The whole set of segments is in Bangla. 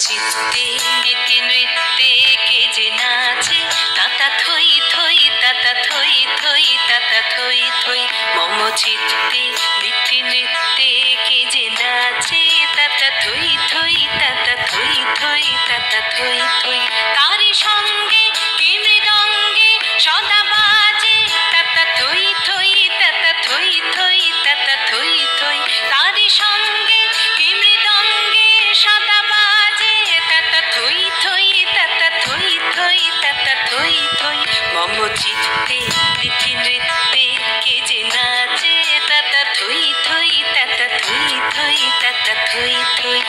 চিত্তে নীতি নৃত্যে কে যে নাচে তাতা থই থই তাতা থই থই তাতা থই থই মম চিত্তে নীতি নৃত্যে কে যে নাচে তাতা থই থই তাতা থই থই তাতা থই থই তারি সঙ্গে কি মৃদঙ্গে সদা বাজে তাতা থই থই তাতা থই থই তাতা থই থই তারি সঙ্গে কি মৃদঙ্গে সদা বাজে তাতা থই থই তাতা থই থই তাতা থই থই মম চিত্তে নীতি নৃত্যে কে যে নাচে তাতা থই থই তাতা থই থই তাতা থই থই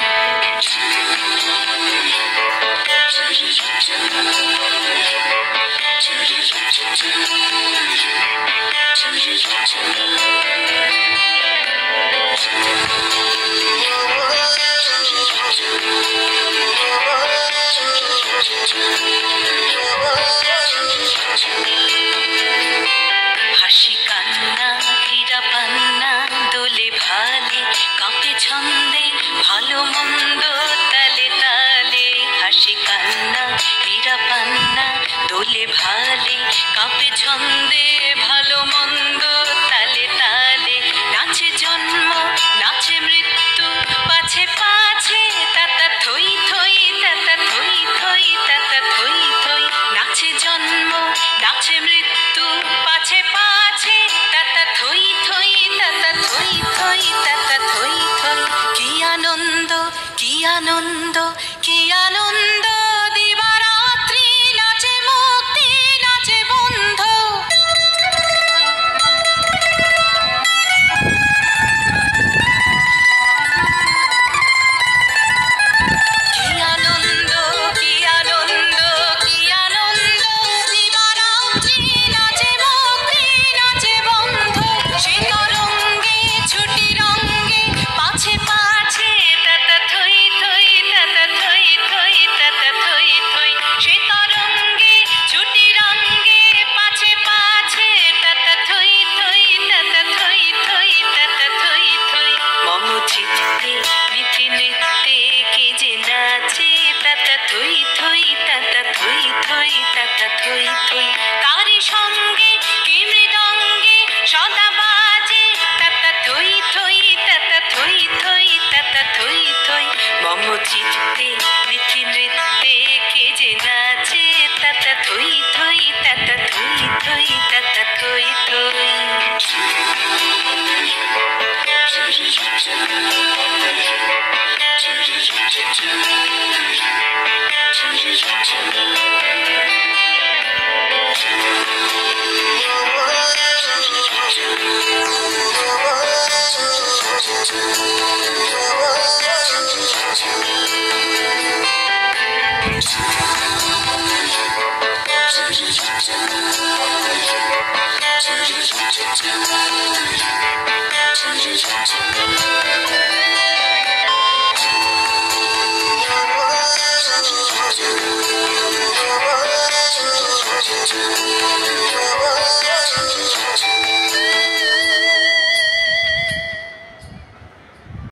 হাসি কান্না হীরা পান্না দোলে ভালে কাঁপে ছন্দে ভালো মন্দ তালে তালে হাসি কান্না হীরা পান্না দোলে ভালে কাঁপে ছন্দে ভালো মন্দ তালে তালে নাচে জন্ম নাচে মৃত্যু পাছে পাছে তাতা থই থই তাতা থই থই তাতা থই থই নাচে জন্ম নাচে মৃত্যু পাছে পাছে তাতা থই থই তাতা থই থই তাতা থই থই কি আনন্দ কি আনন্দ কি আনন্দ দিবারাত্রি নাচে মুক্তি নাচে বন্ধ কি আনন্দ কি আনন্দ কি আনন্দ দিবারাত্রি নাচে মুক্তি নাচে বন্ধ সে তরঙ্গে ছুটি রঙ্গে পাছে পাছে তাতা থই থই তাতা থই থই তাতা থই থই সে তরঙ্গে ছুটি রঙ্গে পাছে পাছে তাতা থই থই তাতা থই থই তাতা থই থই মম চিত্তে নীতি নৃত্যে কে যে নাচে তাতা থই থই তাতা থই থই তাতা থই থই তারি সঙ্গে কি মৃদঙ্গে সদা বাজে তাতা থই থই তাতা থই থই তাতা থই থই মম চিত্তে নীতি নৃত্যে কে যে নাচে তাতা থই থই তাতা থই থই তাতা থই থই Thank you.